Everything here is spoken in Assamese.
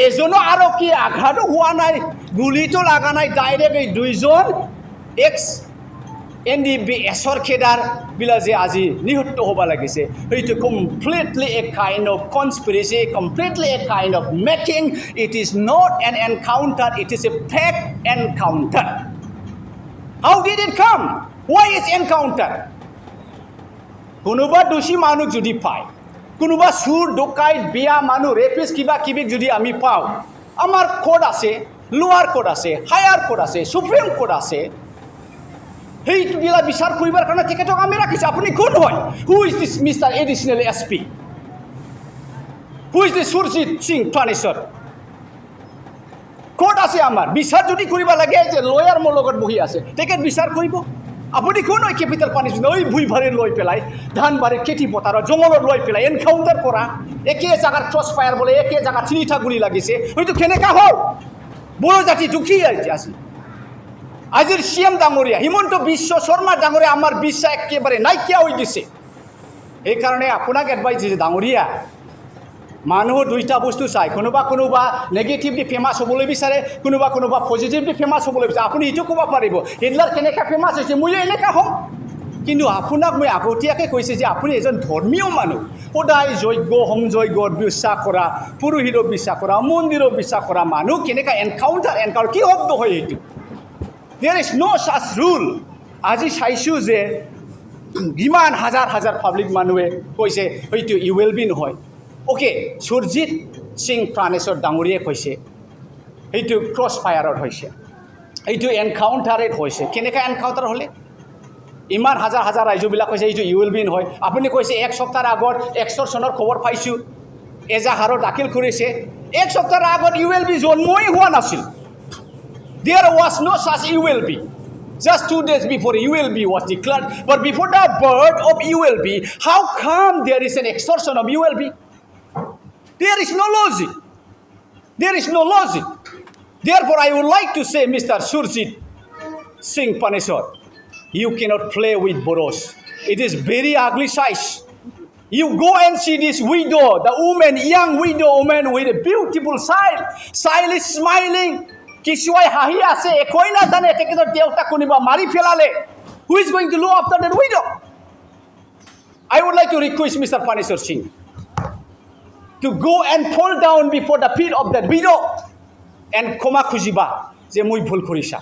এজনো আৰক্ষী আঘাতো হোৱা নাই, গুলিটো লগা নাই, ডাইৰেক্ট এই দুইজন এক্স NDBSৰ খেদাৰ বিলাক যে আজি নিহত হ'ব লাগিছে, সেইটো completely a kind of conspiracy, completely a kind of making. It is not an encounter, it is a fake encounter. How did it come? Why is encounter? কোনোবা দোষী মানুহ যদি পায়, কোনোবা চুৰ ডকাইত বিয়া মানুহ ৰেপিষ্ট কিবা কিবি যদি আমি পাওঁ, আমাৰ কোৰ্ট আছে, লোৱাৰ কোৰ্ট আছে, হায়াৰ কোৰ্ট আছে, সুপ্ৰিম কোৰ্ট আছে. সেইবিলাক বিচাৰ কৰিবৰ কাৰণে তেখেতক আমি ৰাখিছোঁ. আপুনি কোন হয়? Who is this mister additional SP? Who is this Surajit Singh furniture? Court আছে আমাৰ, বিচাৰ যদি কৰিব লাগে যে লয়াৰ মোৰ লগত বহি আছে, তেখেত বিচাৰ কৰিব. আপুনি কোন হয় কেপিটেল পানিছমেণ্ট? ওই ভুই ভাৰি লৈ পেলাই ধানবাৰীৰ খেতি পথাৰত জংঘলত লৈ পেলাই এনকাউণ্টাৰ কৰা, একে জেগাত ক্ৰছ ফায়াৰ বোলে, একে জেগাত 3টা গুলি লাগিছে, হয়তো কেনেকা হ'ল? বড়ো জাতিটো কি আছে? আজিৰ CM ডাঙৰীয়া হিমন্ত বিশ্ব শৰ্মা ডাঙৰীয়া আমাৰ বিশ্বাস একেবাৰে নাইকিয়া হৈ গৈছে. সেইকাৰণে আপোনাক এডভাইচ দিছে ডাঙৰীয়া, মানুহ দুইটা বস্তু চাই, কোনোবা নেগেটিভলি ফেমাছ হ'বলৈ বিচাৰে, কোনোবা পজিটিভলি ফেমাছ হ'বলৈ বিচাৰে. আপুনি এইটো ক'ব পাৰিব হিটলাৰ কেনেকৈ ফেমাছ হৈছে, ময়ো এনেকুৱা হ'ম? কিন্তু আপোনাক মই আগতীয়াকৈ কৈছে যে আপুনি এজন ধৰ্মীয় মানুহ, সদায় যজ্ঞ হোমযজ্ঞত বিশ্বাস কৰা, পুৰোহিতক বিশ্বাস কৰা, মন্দিৰক বিশ্বাস কৰা মানুহ কেনেকৈ এনকাউণ্টাৰ কি শব্দ হয় এইটো? There is no such rule. আজি চাইছোঁ যে ইমান হাজাৰ পাব্লিক মানুহে কৈছে হয়তো ULB নহয়. অ'কে, সুৰজিৎ সিং প্ৰাণেশ্বৰ ডাঙৰীয়ে কৈছে সেইটো ক্ৰছ ফায়াৰত হৈছে, এইটো এনকাউণ্টাৰত হৈছে. কেনেকৈ এনকাউণ্টাৰ হ'লে? ইমান হাজাৰ ৰাইজবিলাক কৈছে এইটো ULB নহয়. আপুনি কৈছে এক সপ্তাহৰ আগত এক্সটৰ্চনৰ খবৰ পাইছোঁ, এজাহাৰো দাখিল কৰিছে. এক সপ্তাহৰ আগত ULB জন্মই হোৱা নাছিল. There was no such ULB. Just 2 days before ULB was declared. But before the birth of ULB, how come there is an extortion of ULB? There is no logic. There is no logic. Therefore, I would like to say, Mr. Surjit Singh Panesar, you cannot play with Boros. It is very ugly size. You go and see this widow, the woman, young widow woman with a beautiful smile is smiling. কিছুৱাই হাঁহি আছে, একোই নাজানে তেখেতৰ দেউতাক কোনোবা মাৰি পেলালে. Who is going to look after that widow? I would like to request Mr. Panesar Singh to go and fall down before the feet of that widow and ক্ষমা খুজিবা যে মই ভুল কৰিছা.